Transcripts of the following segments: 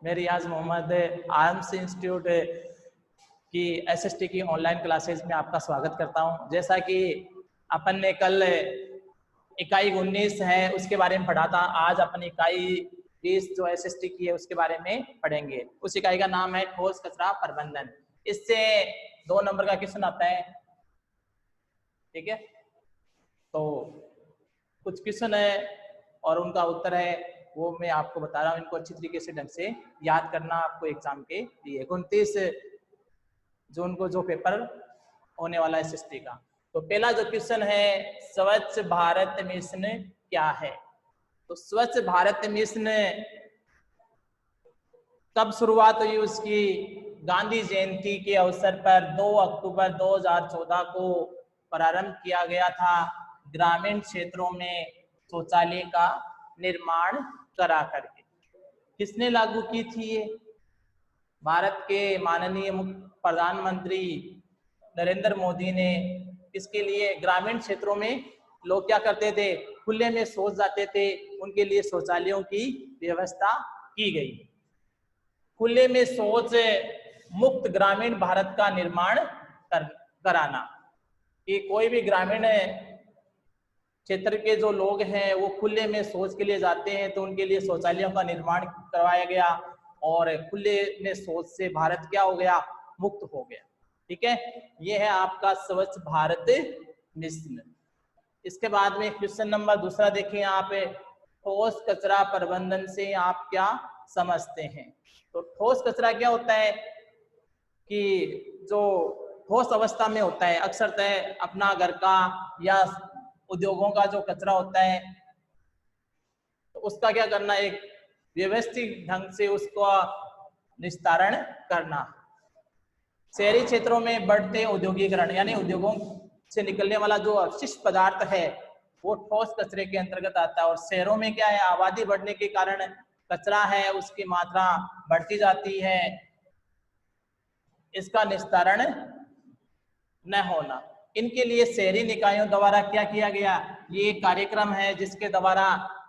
मैं रियाज Mohammad arms institute की SST की ऑनलाइन क्लासेज में आपका स्वागत करता हूं। जैसा कि अपन ने कल इकाई 19 है उसके बारे में पढ़ा था, आज अपन इकाई 20 जो एसएसटी की है उसके बारे में पढ़ेंगे। उस इकाई का नाम है ठोस कचरा प्रबंधन। इससे 2 नंबर का क्वेश्चन आता है, ठीक है। तो कुछ क्वेश्चन है और उनका उत्तर है वो मैं आपको बता रहा हूँ। इनको अच्छी तरीके से ढंग से याद करना आपको एग्जाम के लिए। 29 जून को जो पेपर होने वाला है एसएसटी का। तो पहला जो क्वेश्चन है, स्वच्छ भारत मिशन क्या है? तो स्वच्छ भारत मिशन कब शुरुआत हुई उसकी? गांधी जयंती के अवसर पर 2 अक्टूबर 2014 को प्रारंभ किया गया था। ग्रामीण क्षेत्रों में शौचालय का निर्माण करा करके किसने लागू की थी ये? भारत के माननीय प्रधानमंत्री नरेंद्र मोदी ने। इसके लिए ग्रामीण क्षेत्रों में लोग क्या करते थे, खुले में शौच जाते थे, उनके लिए शौचालयों की व्यवस्था की गई। खुले में शौच मुक्त ग्रामीण भारत का निर्माण कराना कि कोई भी ग्रामीण क्षेत्र के जो लोग हैं वो खुले में शौच के लिए जाते हैं तो उनके लिए शौचालयों का निर्माण करवाया गया और खुले में शौच से भारत क्या हो गया, मुक्त हो गया। ठीक है, ये है आपका स्वच्छ भारत मिशन। इसके बाद में क्वेश्चन नंबर दूसरा देखिए यहाँ पे, ठोस कचरा प्रबंधन से आप क्या समझते हैं? तो ठोस कचरा क्या होता है कि जो ठोस अवस्था में होता है, अक्सर अपना घर का या उद्योगों का जो कचरा होता है तो उसका क्या करना, एक व्यवस्थित ढंग से उसको निस्तारण करना। शहरी क्षेत्रों में बढ़ते औद्योगिकरण यानी उद्योगों से निकलने वाला जो अपशिष्ट पदार्थ है वो ठोस कचरे के अंतर्गत आता है। और शहरों में क्या है, आबादी बढ़ने के कारण कचरा है उसकी मात्रा बढ़ती जाती है, इसका निस्तारण न होना। इनके लिए शहरी निकायों द्वारा क्या किया गया, ये कार्यक्रम है जिसके द्वारा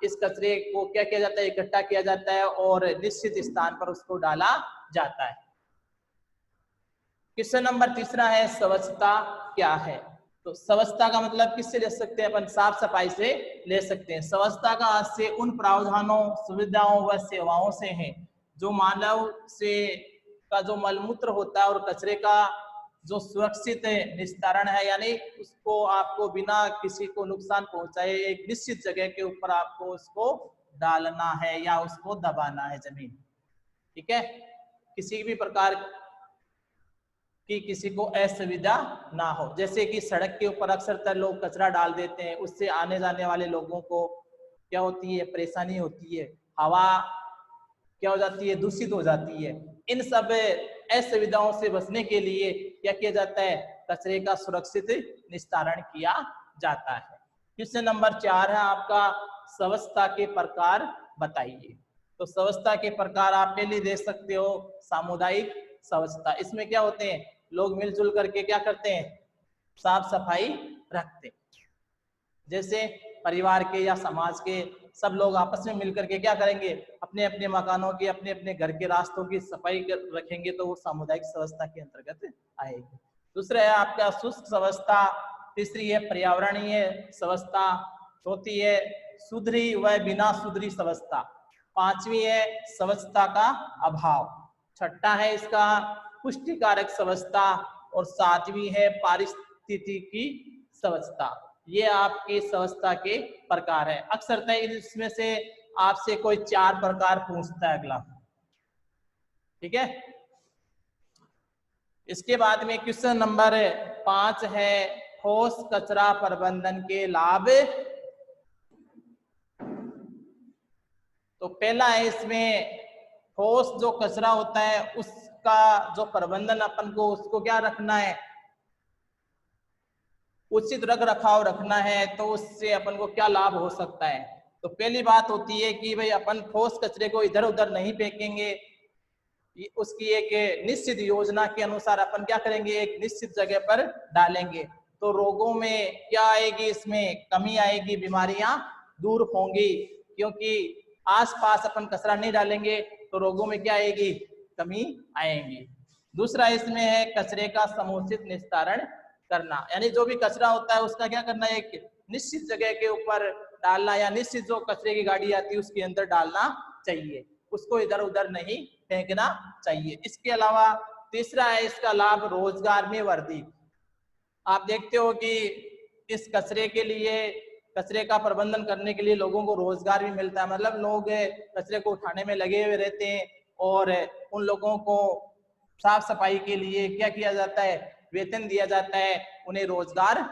इस कचरे को क्या किया जाता है, इकट्ठा किया जाता है और निश्चित स्थान पर उसको डाला जाता है। क्वेश्चन नंबर तीसरा है, स्वच्छता क्या है? तो स्वच्छता का मतलब किससे ले सकते हैं अपन? साफ सफाई से ले सकते हैं। स्वच्छता का अर्थ से उन प्रावधानों, सुविधाओं व सेवाओं से है जो मानव से का जो मलमूत्र होता है और कचरे का जो सुरक्षित निस्तारण है, यानी उसको आपको बिना किसी को नुकसान पहुंचाए एक निश्चित जगह के ऊपर आपको उसको डालना है या उसको दबाना है जमीन। ठीक है, किसी भी प्रकार कि किसी को असुविधा ना हो। जैसे कि सड़क के ऊपर अक्सर लोग कचरा डाल देते हैं, उससे आने जाने वाले लोगों को क्या होती है, परेशानी होती है, हवा क्या हो जाती है, दूषित हो जाती है। इन सब असुविधाओं से बचने के लिए क्या किया जाता है, कचरे का सुरक्षित निस्तारण किया जाता है। क्वेश्चन नंबर 4 है आपका, स्वच्छता के प्रकार बताइए। तो स्वच्छता के प्रकार आप पहले देख सकते हो, सामुदायिक स्वच्छता। इसमें क्या होते हैं, लोग मिलजुल करके क्या करते हैं, साफ सफाई रखते हैं। जैसे परिवार के या समाज के सब लोग आपस में मिलकर के क्या करेंगे, अपने अपने मकानों की, अपने अपने घर के रास्तों की सफाई रखेंगे तो वो सामुदायिक स्वच्छता के अंतर्गत आएगी। दूसरा है आपका शुष्क स्वच्छता, तीसरी है पर्यावरणीय स्वच्छता, चौथी है सुधरी व बिना सुधरी स्वच्छता, पांचवी है स्वच्छता का अभाव, छठा है इसका पुष्टिकारक स्वच्छता और सातवीं है पारिस्थितिकी स्वच्छता। ये आपकी स्वच्छता के प्रकार है। अक्सर इसमें से आपसे कोई 4 प्रकार पूछता है अगला। ठीक है, इसके बाद में क्वेश्चन नंबर 5 है, ठोस कचरा प्रबंधन के लाभ। तो पहला है इसमें, ठोस जो कचरा होता है उसका जो प्रबंधन अपन को उसको क्या रखना है, उचित रख रखाव रखना है। तो उससे अपन को क्या लाभ हो सकता है? तो पहली बात होती है कि भाई अपन ठोस कचरे को इधर उधर नहीं फेंकेंगे, उसकी एक निश्चित योजना के अनुसार अपन क्या करेंगे, एक निश्चित जगह पर डालेंगे। तो रोगों में क्या आएगी, इसमें कमी आएगी, बीमारियां दूर होंगी। क्योंकि आसपास अपन कचरा नहीं डालेंगे तो रोगों में क्या आएगी, कमी आएगी। दूसरा इसमें है कचरे का समुचित निस्तारण करना, यानी जो भी कचरा होता है उसका क्या करना है, एक निश्चित जगह के ऊपर डालना, या निश्चित जो कचरे की गाड़ी आती है उसके अंदर डालना चाहिए, उसको इधर उधर नहीं फेंकना चाहिए। इसके अलावा तीसरा है इसका लाभ रोजगार में वृद्धि। आप देखते हो कि इस कचरे के लिए, कचरे का प्रबंधन करने के लिए लोगों को रोजगार भी मिलता है, मतलब लोग कचरे को उठाने में लगे हुए रहते हैं और उन लोगों को साफ सफाई के लिए क्या किया जाता है, वेतन दिया जाता है, उन्हें रोजगार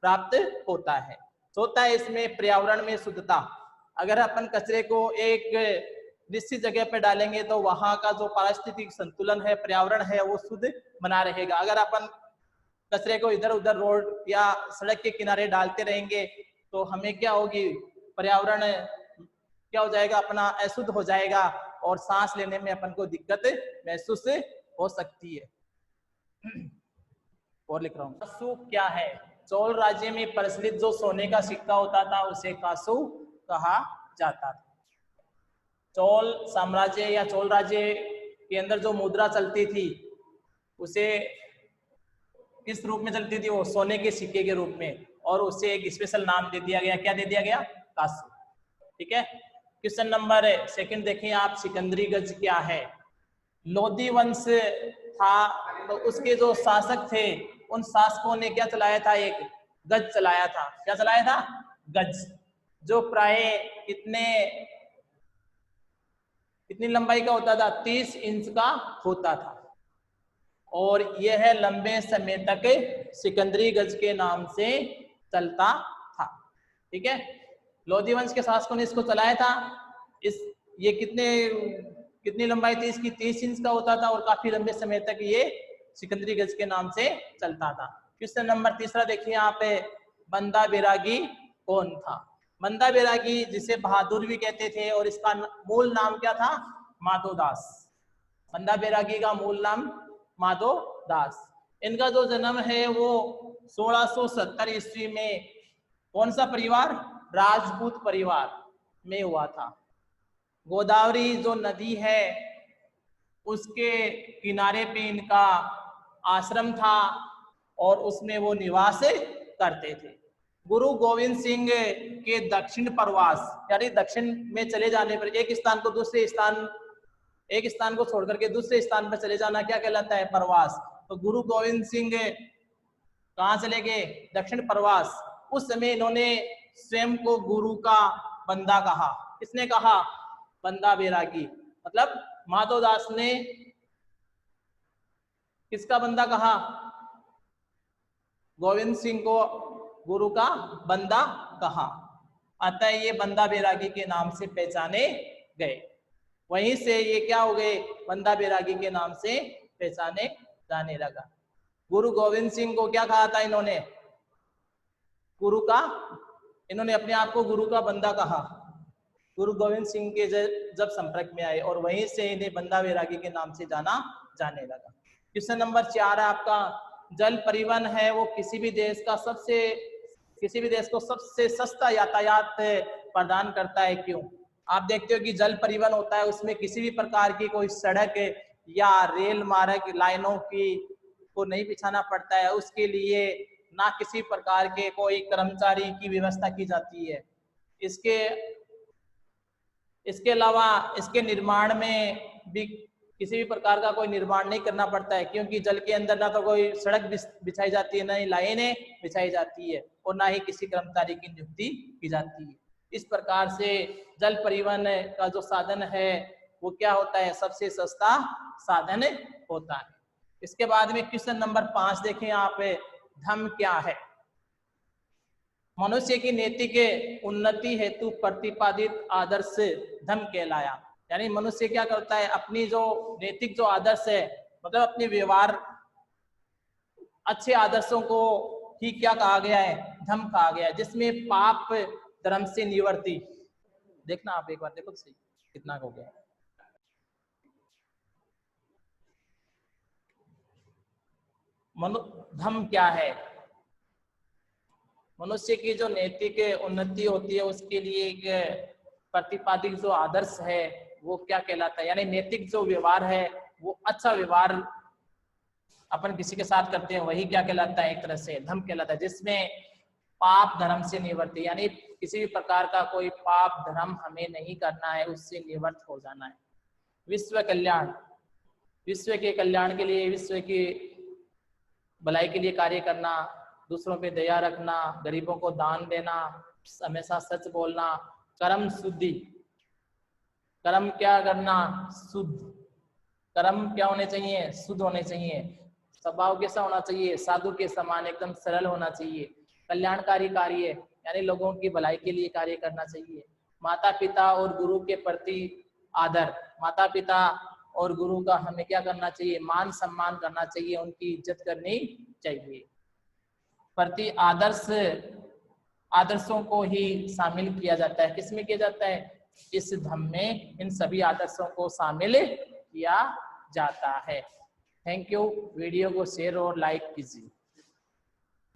प्राप्त होता है। चौथा है इसमें पर्यावरण में शुद्धता। अगर अपन कचरे को एक निश्चित जगह पे डालेंगे तो वहां का जो पारिस्थितिक संतुलन है, पर्यावरण है, वो शुद्ध बना रहेगा। अगर अपन कचरे को इधर उधर रोड या सड़क के किनारे डालते रहेंगे तो हमें क्या होगी, पर्यावरण क्या हो जाएगा, अपना अशुद्ध हो जाएगा और सांस लेने में अपन को दिक्कत महसूस हो सकती है। और लिख रहा हूँ, कासू क्या है। चोल राज्य में प्रचलित जो सोने का सिक्का होता था उसे कासू कहा जाता था। चोल साम्राज्य या चोल राज्य के अंदर जो मुद्रा चलती थी उसे किस रूप में चलती थी, वो सोने के सिक्के के रूप में, और उसे एक स्पेशल नाम दे दिया गया। क्या दे दिया गया, कासू। ठीक है। क्वेश्चन नंबर 2 देखें आप, सिकंदरी गज क्या है। लोधी वंश था तो उसके जो शासक थे उन शासकों ने क्या चलाया था, एक गज चलाया था। क्या चलाया था, गज, जो प्राय कितनी लंबाई का होता था, 30 इंच का होता था, और यह लंबे समय तक सिकंदरी गज के नाम से चलता था। ठीक है, लोधी वंश के शासकों ने इसको चलाया था। ये कितनी लंबाई थी इसकी, 30 इंच का होता था और काफी लंबे समय तक ये सिकंदरी गज के नाम से चलता था। क्वेश्चन नंबर 3 देखिए यहाँ पे, बंदा बैरागी कौन था। बंदा बैरागी जिसे बहादुर भी कहते थे और इसका मूल नाम क्या था, माधोदास। बंदा बैरागी का मूल नाम माधोदास। इनका जो जन्म है वो 1670 ईस्वी में कौन सा परिवार, राजपूत परिवार में हुआ था। गोदावरी जो नदी है उसके किनारे पे इनका आश्रम था और उसमें वो निवास करते थे। गुरु गोविंद सिंह के दक्षिण प्रवास, यानी दक्षिण में चले जाने पर एक स्थान को छोड़ करके दूसरे स्थान पर चले जाना क्या कहलाता है, प्रवास। तो गुरु गोविंद सिंह कहाँ चले गए, दक्षिण प्रवास। उस समय इन्होंने स्वयं को गुरु का बंदा कहा। किसने कहा, बंदा बैरागी, मतलब माधोदास ने किसका बंदा कहा, गोविंद सिंह को गुरु का बंदा कहा। अतः ये बंदा बैरागी के नाम से पहचाने गए। वहीं से ये क्या हो गए, बंदा बैरागी के नाम से पहचाने जाने लगा। गुरु गोविंद सिंह को क्या कहा था इन्होंने, गुरु का, इन्होंने अपने आप को गुरु का बंदा कहा। गुरु गोविंद सिंह के जब संपर्क में आए और वहीं से इन्हें बंदा बैरागी के नाम से जाना जाने लगा। क्वेश्चन नंबर 4 है आपका, जल परिवहन है वो किसी भी देश को सबसे सस्ता यातायात प्रदान करता है, क्यों। आप देखते हो कि जल परिवहन होता है उसमें किसी भी प्रकार की कोई सड़क या रेल मार्ग लाइनों को नहीं बिछाना पड़ता है, उसके लिए ना किसी प्रकार के कोई कर्मचारी की व्यवस्था की जाती है। इसके अलावा इसके निर्माण में भी किसी भी प्रकार का कोई निर्माण नहीं करना पड़ता है, क्योंकि जल के अंदर ना तो कोई सड़क बिछाई जाती है, ना ही लाइनें बिछाई जाती है, और ना ही किसी कर्मचारी की नियुक्ति की जाती है। इस प्रकार से जल परिवहन का जो साधन है वो क्या होता है, सबसे सस्ता साधन होता है। इसके बाद में क्वेश्चन नंबर 5 देखें आप, धर्म क्या है। मनुष्य की नैतिक उन्नति हेतु प्रतिपादित आदर्श धर्म कहलाया। यानी मनुष्य क्या करता है, अपनी जो नैतिक जो आदर्श है, मतलब अपने व्यवहार अच्छे आदर्शों को ही क्या कहा गया है, धर्म कहा गया है, जिसमें पाप धर्म से निवर्ती। देखना आप एक बार देखो तो सही कितना हो गया। धर्म क्या है, मनुष्य की जो नैतिक उन्नति होती है उसके लिए एक प्रतिपादित जो आदर्श है वो क्या कहलाता है, यानी नैतिक जो व्यवहार है वो अच्छा व्यवहार अपन किसी के साथ करते हैं वही क्या कहलाता है, एक तरह से धर्म कहलाता है, जिसमें पाप धर्म से निवृत्ति, यानी किसी भी प्रकार का कोई पाप धर्म हमें नहीं करना है, उससे निवृत्त हो जाना है। विश्व कल्याण, विश्व के कल्याण के लिए, विश्व की भलाई के लिए कार्य करना, दूसरों पे दया रखना, गरीबों को दान देना, हमेशा सच बोलना, कर्म शुद्धि, कर्म क्या करना, शुद्ध, कर्म क्या होने चाहिए, शुद्ध होने चाहिए, स्वभाव कैसा होना चाहिए, साधु के समान एकदम सरल होना चाहिए, कल्याणकारी कार्य यानी लोगों की भलाई के लिए कार्य करना चाहिए, माता पिता और गुरु के प्रति आदर, माता पिता और गुरु का हमें क्या करना चाहिए, मान सम्मान करना चाहिए, उनकी इज्जत करनी चाहिए। प्रति आदर्श, आदर्शों को ही शामिल किया जाता है, किसमें किया जाता है, इस धम्म में इन सभी आदर्शों को शामिल किया जाता है। थैंक यू, वीडियो को शेयर और लाइक कीजिए।